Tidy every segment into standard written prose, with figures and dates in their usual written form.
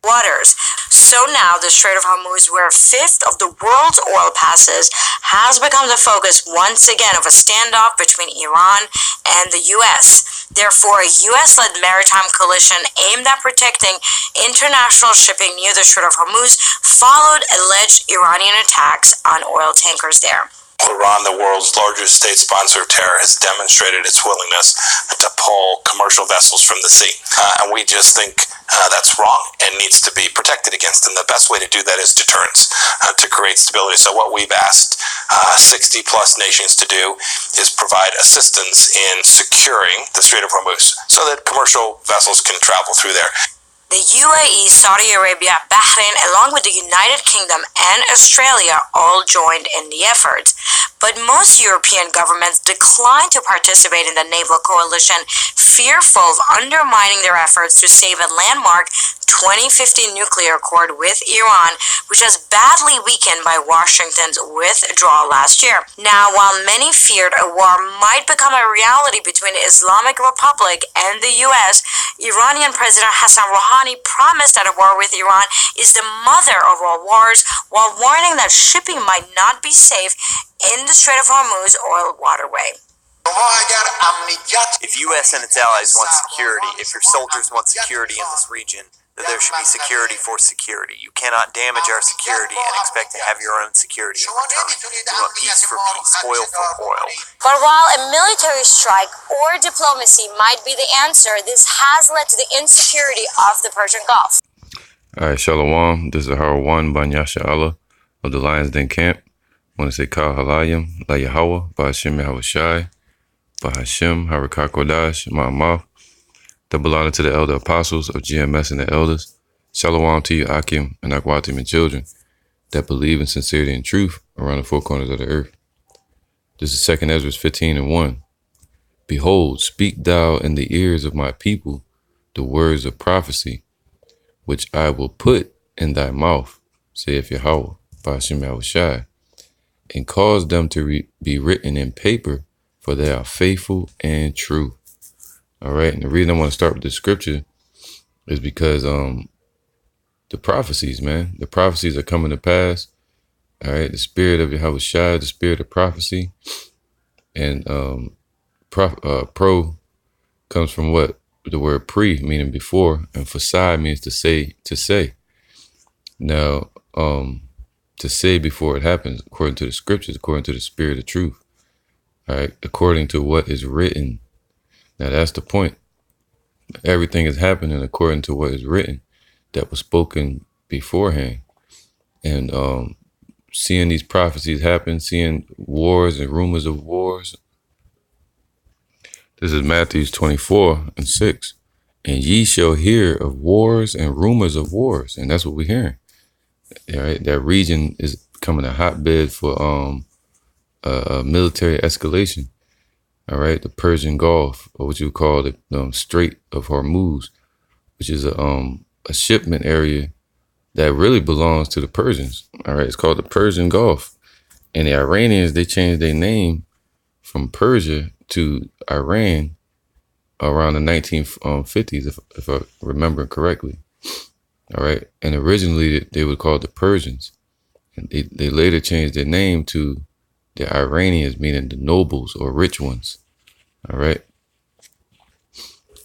waters. So now the Strait of Hormuz, where a fifth of the world's oil passes, has become the focus once again of a standoff between Iran and the U.S. Therefore, a U.S.-led maritime coalition aimed at protecting international shipping near the Strait of Hormuz followed alleged Iranian attacks on oil tankers there. Iran, the world's largest state sponsor of terror, has demonstrated its willingness to pull commercial vessels from the sea. And we just think that's wrong and needs to be protected against. And the best way to do that is deterrence, to create stability. So what we've asked 60 plus nations to do is provide assistance in securing the Strait of Hormuz so that commercial vessels can travel through there. The UAE, Saudi Arabia, Bahrain, along with the United Kingdom and Australia all joined in the effort. But most European governments declined to participate in the naval coalition, fearful of undermining their efforts to save a landmark 2015 nuclear accord with Iran, which was badly weakened by Washington's withdrawal last year. Now, while many feared a war might become a reality between the Islamic Republic and the U.S., Iranian President Hassan Rouhani promised that a war with Iran is the mother of all wars, while warning that shipping might not be safe in the Strait of Hormuz oil waterway. If U.S. and its allies want security, if your soldiers want security in this region, then there should be security for security. You cannot damage our security and expect to have your own security in return. We want peace for peace, oil for oil. But while a military strike or diplomacy might be the answer, this has led to the insecurity of the Persian Gulf. All right, Shalom. This is Harold One Banyasha Allah of the Lions Den Camp. I want to say Kal Halayim, La Yahweh, Bahashim Yahushai, Bahashim Harakakodash, Ma'amah. Double honor to the elder apostles of GMS and the elders. Shalom to you, Akim and Akwatim and children that believe in sincerity and truth around the four corners of the earth. This is 2 Ezra 15:1. Behold, speak thou in the ears of my people the words of prophecy, which I will put in thy mouth, saith Yahweh, Bahashim Yahushai, and cause them to be written in paper, for they are faithful and true. All right, and the reason I want to start with the scripture is because the prophecies, man, the prophecies are coming to pass. All right, the spirit of Yahweh, the spirit of prophecy, and pro comes from what? The word pre, meaning before, and phasai means to say. Now, to say before it happens, according to the scriptures, according to the spirit of truth. All right, according to what is written. Now that's the point. Everything is happening according to what is written, that was spoken beforehand. And seeing these prophecies happen, seeing wars and rumors of wars. This is Matthew 24:6. And ye shall hear of wars and rumors of wars. And that's what we're hearing. All right, that region is becoming a hotbed for military escalation. All right, the Persian Gulf, or what you would call the Strait of Hormuz, which is a shipment area that really belongs to the Persians. All right, it's called the Persian Gulf. And the Iranians, they changed their name from Persia to Iran around the 1950s, if I remember correctly. All right, and originally they were called the Persians. And they later changed their name to the Iranians, meaning the nobles or rich ones. All right.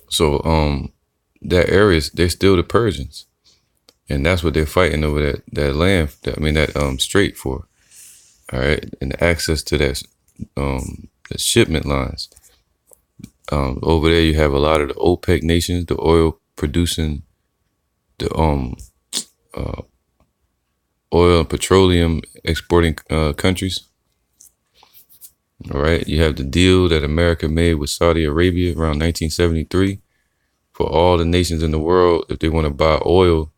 So that area, they're still the Persians. And that's what they're fighting over that land, that strait for. All right. And access to that the shipment lines. Over there you have a lot of the OPEC nations, the oil producing, the oil and petroleum exporting countries. All right, you have the deal that America made with Saudi Arabia around 1973 for all the nations in the world. If they want to buy oil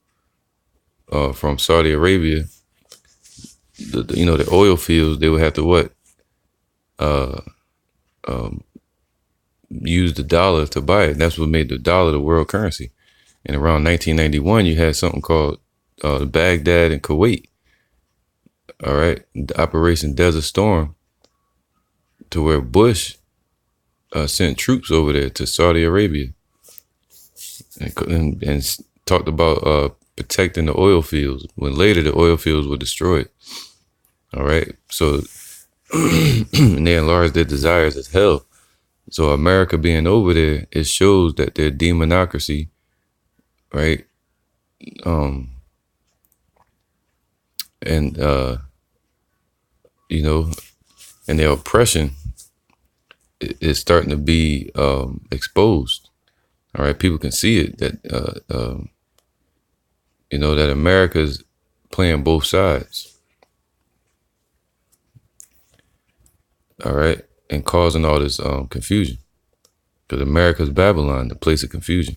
from Saudi Arabia, the oil fields, they would have to use the dollar to buy it. And that's what made the dollar the world currency. And around 1991, you had something called Baghdad and Kuwait. All right, the Operation Desert Storm, to where Bush sent troops over there to Saudi Arabia and talked about protecting the oil fields when later the oil fields were destroyed. All right. So and they enlarged their desires as hell. So America being over there, it shows that their demonocracy, right? And you know, and their oppression is starting to be exposed. All right, people can see it that you know, that America's playing both sides. All right, and causing all this confusion, because America's Babylon, the place of confusion.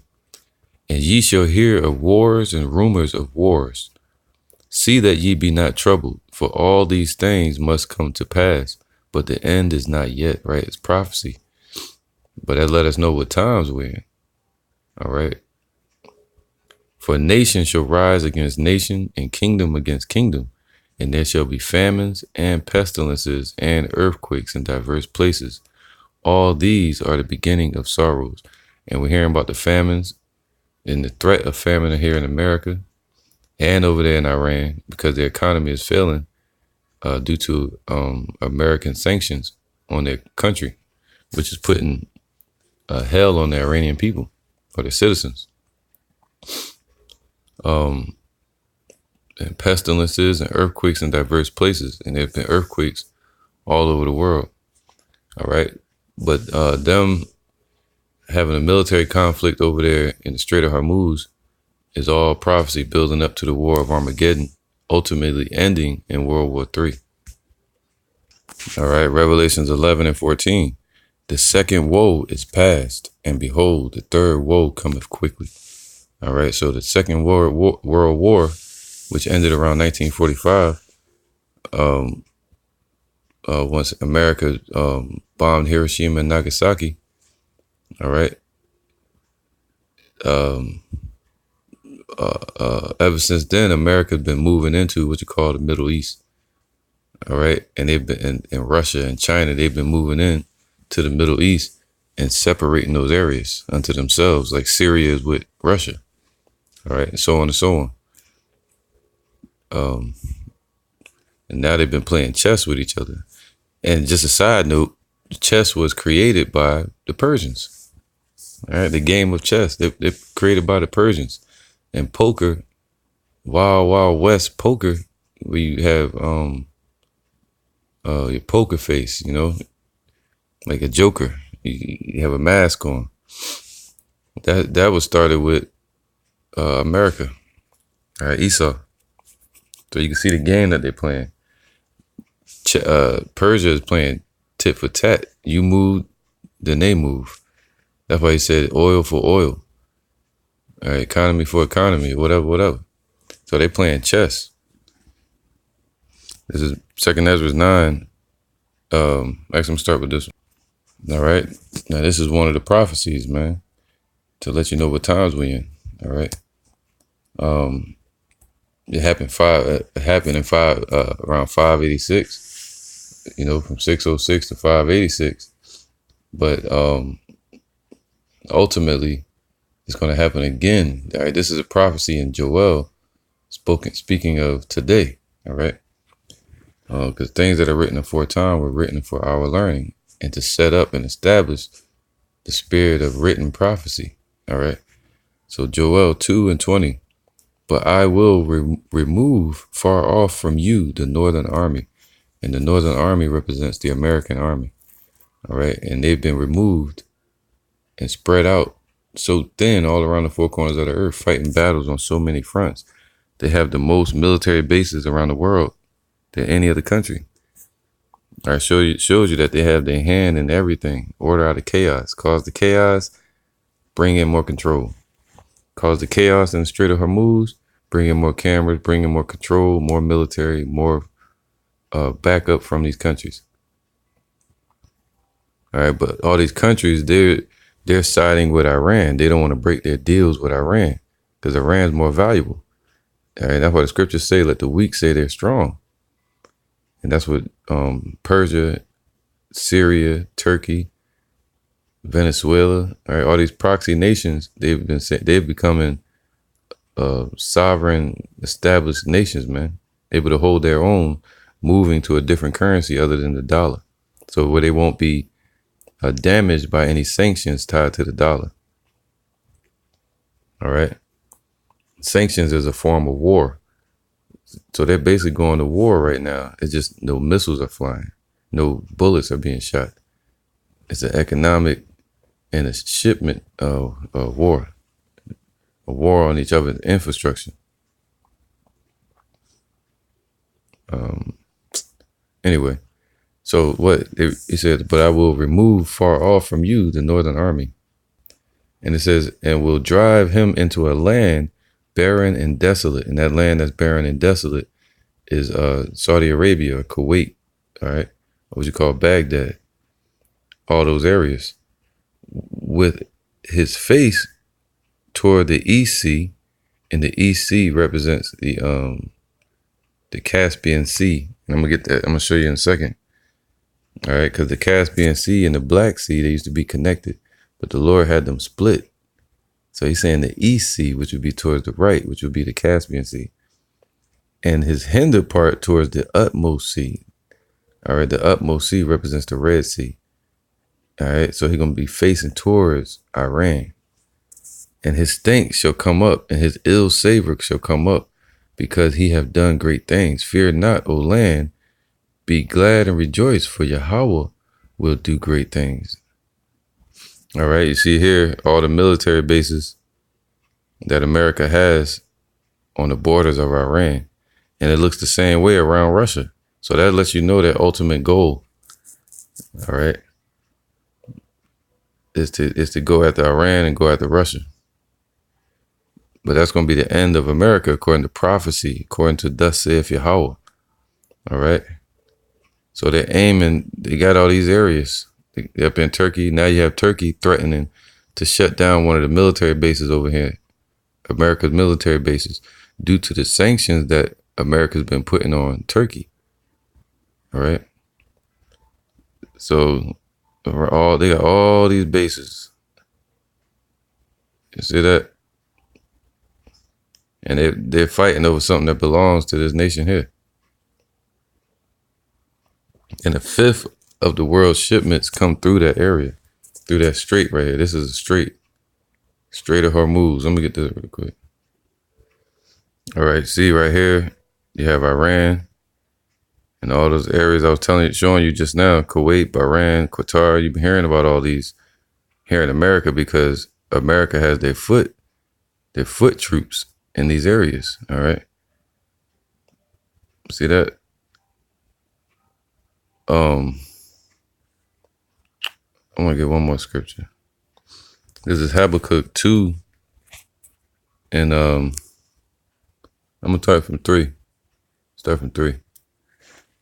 And ye shall hear of wars and rumors of wars. See that ye be not troubled, for all these things must come to pass, but the end is not yet. Right, it's prophecy, but that let us know what times we're in. All right. For nation shall rise against nation, and kingdom against kingdom, and there shall be famines and pestilences and earthquakes in diverse places. All these are the beginning of sorrows. And we're hearing about the famines and the threat of famine here in America and over there in Iran, because their economy is failing due to American sanctions on their country, which is putting hell on the Iranian people or their citizens. And pestilences and earthquakes in diverse places. And there have been earthquakes all over the world. All right. But them having a military conflict over there in the Strait of Hormuz is all prophecy building up to the War of Armageddon, ultimately ending in World War III. All right. Revelations 11 and 14. The second woe is past, and behold, the third woe cometh quickly. All right. So the second World War, which ended around 1945, once America bombed Hiroshima and Nagasaki. All right. Ever since then, America's been moving into what you call the Middle East. All right. And they've been in Russia and China, they've been moving in to the Middle East and separating those areas unto themselves, like Syria is with Russia. All right. And so on and so on. And now they've been playing chess with each other. And just a side note, chess was created by the Persians. All right, the game of chess, they're created by the Persians. And poker, Wild West poker, where you have your poker face, you know, like a joker. You have a mask on. That was started with America. All right, Esau. So you can see the game that they're playing. Persia is playing tit for tat. You move, then they move. That's why he said oil for oil. All right, economy for economy, whatever. So they playing chess. This is 2nd Ezra 9. Actually, I'm gonna start with this one. All right. Now this is one of the prophecies, man, to let you know what times we in. All right. It happened around 586. You know, from 606 to 586. But ultimately, it's going to happen again. All right, this is a prophecy in Joel, speaking of today. All right, because things that are written aforetime were written for our learning and to set up and establish the spirit of written prophecy. All right, so Joel 2 and 20. But I will remove far off from you the northern army. And the northern army represents the American army. All right. And they've been removed and spread out so thin all around the four corners of the earth, fighting battles on so many fronts. They have the most military bases around the world than any other country. All right. Shows you that they have their hand in everything. Order out of chaos. Cause the chaos. Bring in more control. Cause the chaos in the Strait of Hormuz. Bring in more cameras. Bring in more control. More military. More backup from these countries. All right, but all these countries, they're siding with Iran. They don't want to break their deals with Iran because Iran's more valuable. All right, that's why the scriptures say, let the weak say they're strong. And that's what Persia, Syria, Turkey, Venezuela, all right, all these proxy nations, they've becoming sovereign established nations, man, able to hold their own, moving to a different currency other than the dollar. So where they won't be damaged by any sanctions tied to the dollar. All right. Sanctions is a form of war. So they're basically going to war right now. It's just no missiles are flying. No bullets are being shot. It's an economic and a shipment of war. A war on each other's infrastructure. Anyway, so what he said, but I will remove far off from you the northern army. And it says, and will drive him into a land barren and desolate. And that land that's barren and desolate is Saudi Arabia, Kuwait, all right, what you call Baghdad, all those areas, with his face toward the East Sea, and the East Sea represents the Caspian Sea. And I'm gonna get that. I'm gonna show you in a second. All right, because the Caspian Sea and the Black Sea, they used to be connected, but the Lord had them split. So he's saying the East Sea, which would be towards the right, which would be the Caspian Sea, and his hinder part towards the utmost sea. All right, the utmost sea represents the Red Sea. All right, so he's going to be facing towards Iran. And his stink shall come up, and his ill savor shall come up, because he have done great things. Fear not, O land, be glad and rejoice, for Yahweh will do great things. All right, you see here all the military bases that America has on the borders of Iran. And it looks the same way around Russia. So that lets you know that ultimate goal, all right, is to go after Iran and go after Russia. But that's going to be the end of America, according to prophecy, according to thus saith Yahweh. All right. So they're aiming, they got all these areas. They're up in Turkey. Now you have Turkey threatening to shut down one of the military bases over here, America's military bases, due to the sanctions that America's been putting on Turkey. All right. So they got all these bases. You see that? And they're fighting over something that belongs to this nation here. And a fifth of the world's shipments come through that area, through that strait right here. This is a strait of Hormuz. Let me get this real quick. All right, see right here, you have Iran and all those areas I was showing you just now, Kuwait, Bahrain, Qatar. You've been hearing about all these here in America because America has their foot troops in these areas. All right. See that? I'm gonna get one more scripture. This is Habakkuk 2, and I'm gonna start from 3.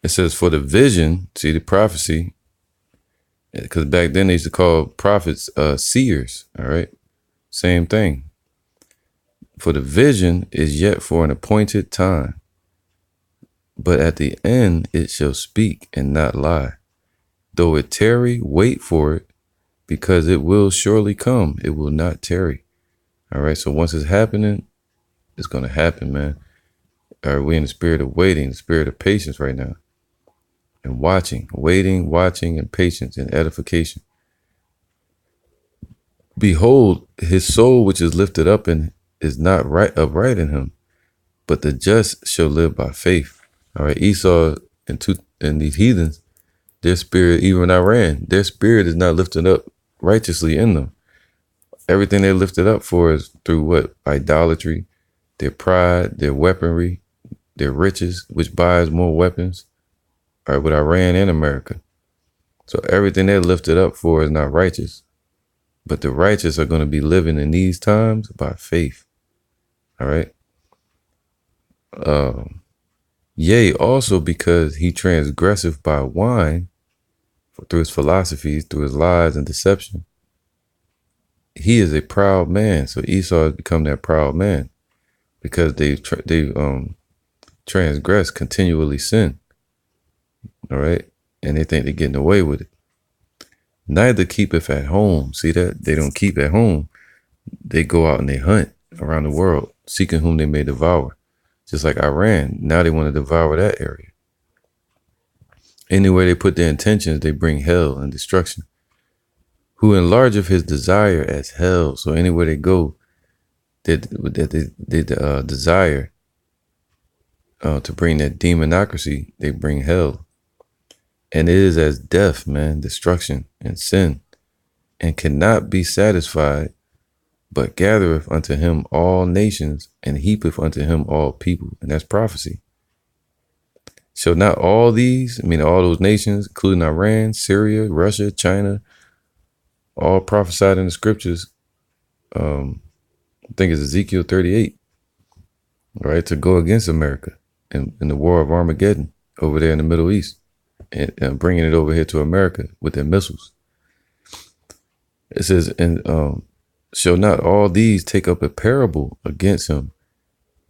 It says, for the vision, see the prophecy, because back then they used to call prophets seers. All right, same thing. For the vision is yet for an appointed time, but at the end it shall speak and not lie. Though it tarry, wait for it, because it will surely come. It will not tarry. All right, so once it's happening, it's going to happen, man. All right, we're in the spirit of waiting, the spirit of patience right now. And watching, waiting, watching, and patience and edification. Behold, his soul which is lifted up and is not upright in him, but the just shall live by faith. All right, Esau and these heathens, their spirit, even Iran, their spirit is not lifted up righteously in them. Everything they're lifted up for is through what? Idolatry, their pride, their weaponry, their riches, which buys more weapons. All right, with Iran and America. So everything they're lifted up for is not righteous. But the righteous are going to be living in these times by faith. All right. Yea, also because he transgresseth by wine, through his philosophies, through his lies and deception. He is a proud man. So Esau has become that proud man because they transgress, continually sin. All right. And they think they're getting away with it. Neither keepeth at home. See that? They don't keep at home. They go out and they hunt around the world. seeking whom they may devour. Just like Iran, now they want to devour that area. Anywhere they put their intentions, they bring hell and destruction. Who enlargeth his desire as hell. So anywhere they go, they desire to bring that demonocracy, they bring hell. And it is as death, man, destruction and sin, and cannot be satisfied, but gathereth unto him all nations, and heapeth unto him all people. And that's prophecy. So not all these, I mean, all those nations, including Iran, Syria, Russia, China, all prophesied in the scriptures. I think it's Ezekiel 38, right? To go against America in the war of Armageddon over there in the Middle East, and bringing it over here to America with their missiles. It says, and shall not all these take up a parable against him,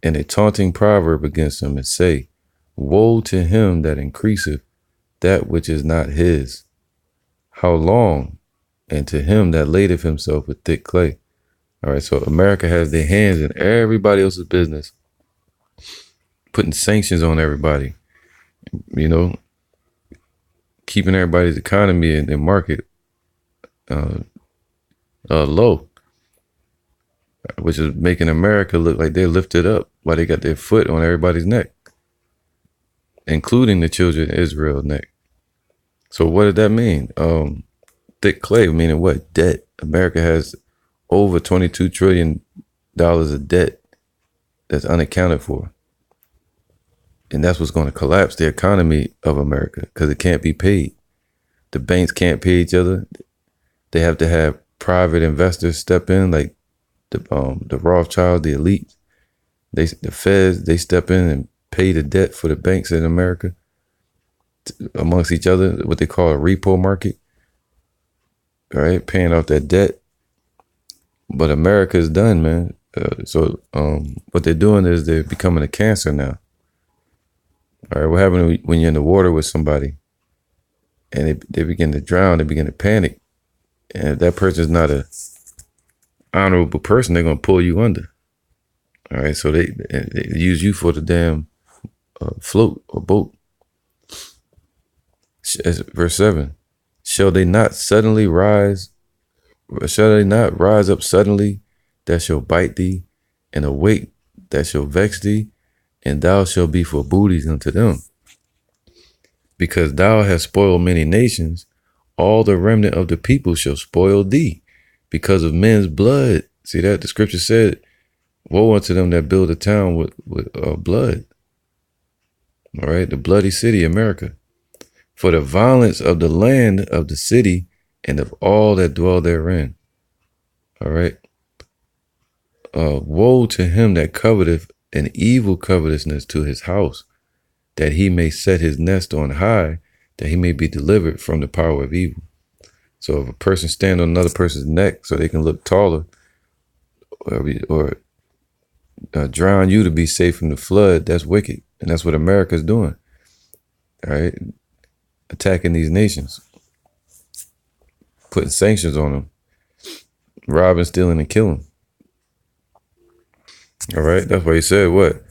and a taunting proverb against him, and say, woe to him that increaseth that which is not his. How long? And to him that ladeth himself with thick clay. All right, so America has their hands in everybody else's business, putting sanctions on everybody, you know, keeping everybody's economy and their market low, which is making America look like they're lifted up while they got their foot on everybody's neck, including the children of Israel's neck. So what did that mean? Thick clay, meaning what? Debt. America has over $22 trillion of debt that's unaccounted for. And that's what's going to collapse the economy of America, because it can't be paid. The banks can't pay each other. They have to have private investors step in, like the Rothschild, the elite. The feds, they step in and pay the debt for the banks in America amongst each other, what they call a repo market. Right, paying off that debt. But America is done, man. So what they're doing is they're becoming a cancer now. All right, what happens when you're in the water with somebody and they begin to drown, they begin to panic, and if that person is not a honorable person, they're gonna pull you under. All right, so they use you for the damn float or boat. Verse 7. Shall they not rise up suddenly, that shall bite thee, and awake that shall vex thee, and thou shalt be for booties unto them? Because thou hast spoiled many nations, all the remnant of the people shall spoil thee, because of men's blood. See that? The scripture said, woe unto them that build a town with blood. All right, the bloody city, America. For the violence of the land of the city and of all that dwell therein. All right. Woe to him that coveteth an evil covetousness to his house, that he may set his nest on high, that he may be delivered from the power of evil. So if a person stand on another person's neck so they can look taller, or drown you to be safe from the flood, that's wicked. And that's what America's doing. All right. Attacking these nations, putting sanctions on them, robbing, stealing, and killing. All right, that's why he said what?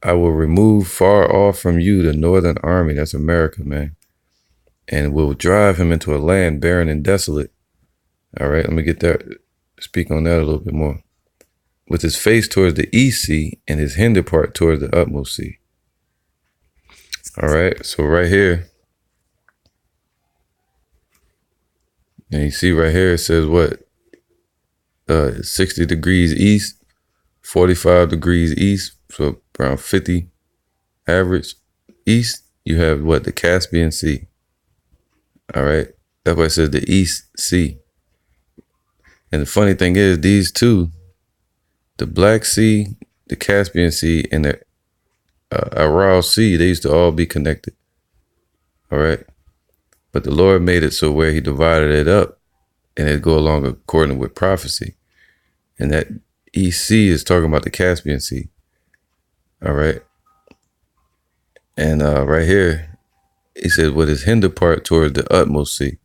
I will remove far off from you the northern army, that's America, man, and will drive him into a land barren and desolate. All right, let me speak on that a little bit more. With his face towards the east sea and his hinder part towards the utmost sea. All right, so right here, and you see right here, it says what? 60 degrees east, 45 degrees east, so around 50 average east, you have what? The Caspian Sea. All right, that's why it says the East Sea. And the funny thing is, these two, the Black Sea, the Caspian Sea, and the Aral Sea, they used to all be connected. All right. But the Lord made it so where he divided it up and it go along according with prophecy. And that East Sea is talking about the Caspian Sea. All right. And right here, he says with his hinder part towards the utmost sea.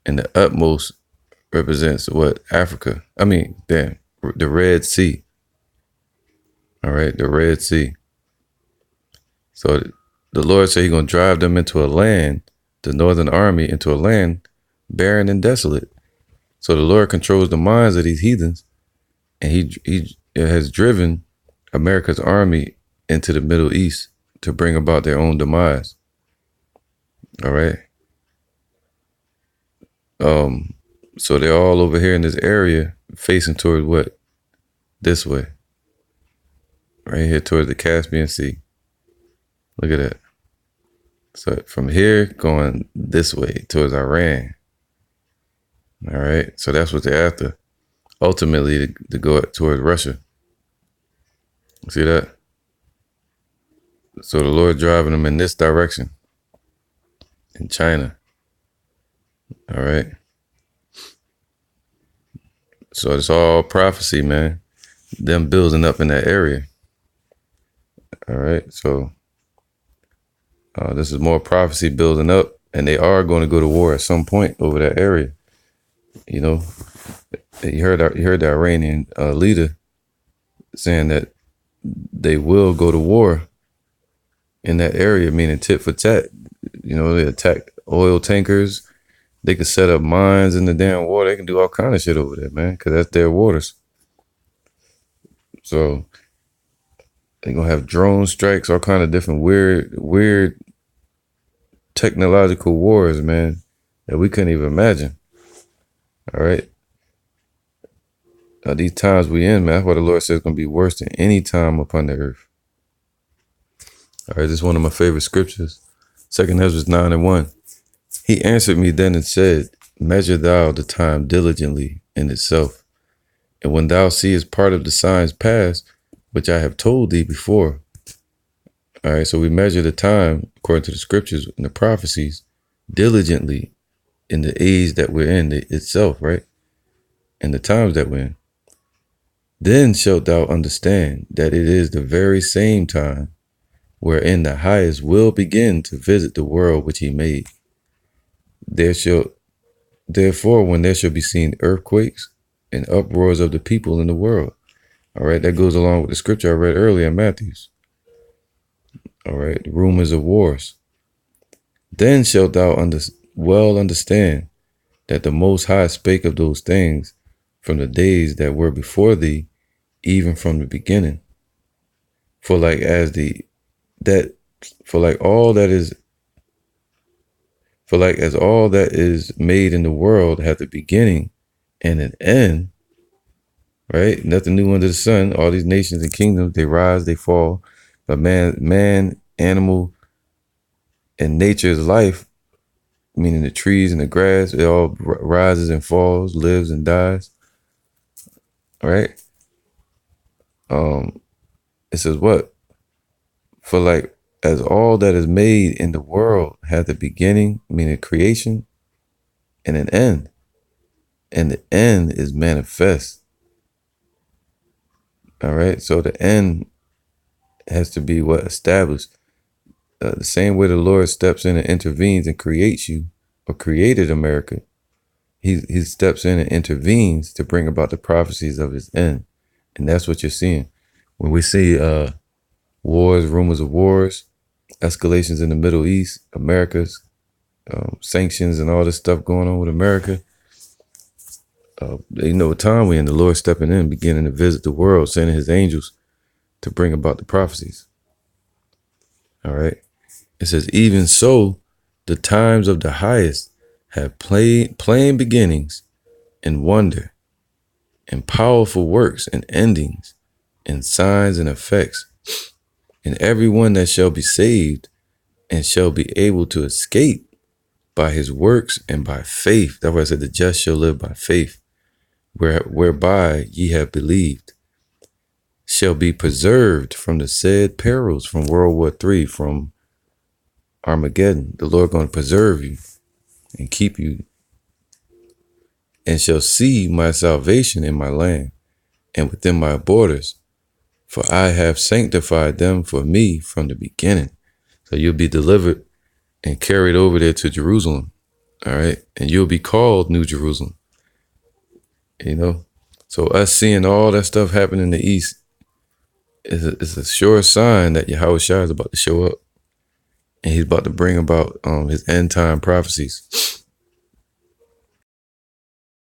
And the utmost represents what? Africa. I mean, the Red Sea. All right, the Red Sea. So the Lord said he's going to drive them into a land, the northern army into a land barren and desolate. So the Lord controls the minds of these heathens, and he has driven America's army into the Middle East to bring about their own demise. All right. So they're all over here in this area facing toward what? This way. Right here towards the Caspian Sea. Look at that. So from here going this way towards Iran. All right. So that's what they're after. Ultimately to go towards Russia. See that? So the Lord driving them in this direction. In China. All right. So it's all prophecy, man. Them building up in that area. All right. So this is more prophecy building up, and they are going to go to war at some point over that area. You know, you heard the Iranian leader saying that they will go to war in that area, meaning tit for tat. You know, they attack oil tankers. They could set up mines in the damn water. They can do all kind of shit over there, man, because that's their waters. So they're going to have drone strikes, all kind of different weird technological wars, man, that we couldn't even imagine. All right. These times we in, man, that's why the Lord says it's going to be worse than any time upon the earth. All right, this is one of my favorite scriptures. 2 Ezra 9:1. He answered me then and said, measure thou the time diligently in itself. And when thou seest part of the signs pass, which I have told thee before. All right, so we measure the time, according to the scriptures and the prophecies, diligently in the age that we're in itself, right? And the times that we're in. Then shalt thou understand that it is the very same time wherein the highest will begin to visit the world which he made. Therefore, when there shall be seen earthquakes and uproars of the people in the world. All right, that goes along with the scripture I read earlier in Matthews. All right, rumors of wars. Then shalt thou well understand that the Most High spake of those things from the days that were before thee, even from the beginning. For as all that is made in the world hath a beginning and an end, right? Nothing new under the sun. All these nations and kingdoms, they rise, they fall. But man, animal, and nature's life, meaning the trees and the grass, it all rises and falls, lives and dies. All right. It says what? For as all that is made in the world hath a beginning, meaning creation, and an end. And the end is manifest. All right. So the end has to be what? Established. The same way the Lord steps in and intervenes and creates you, or created America, he steps in and intervenes to bring about the prophecies of his end. And that's what you're seeing. When we see wars, rumors of wars, escalations in the Middle East, America's sanctions and all this stuff going on with America, you know what time we're in, the Lord stepping in, beginning to visit the world, sending his angels to bring about the prophecies. All right. It says, even so, the times of the highest have plain beginnings and wonder and powerful works and endings and signs and effects. And everyone that shall be saved and shall be able to escape by his works and by faith. That's why I said the just shall live by faith, whereby ye have believed, shall be preserved from the said perils from World War III, from Armageddon. The Lord going to preserve you and keep you, and shall see my salvation in my land and within my borders, for I have sanctified them for me from the beginning. So you'll be delivered and carried over there to Jerusalem. All right. And you'll be called New Jerusalem. You know, so us seeing all that stuff happen in the East, it's a sure sign that Yahweh Shai is about to show up. And he's about to bring about his end time prophecies.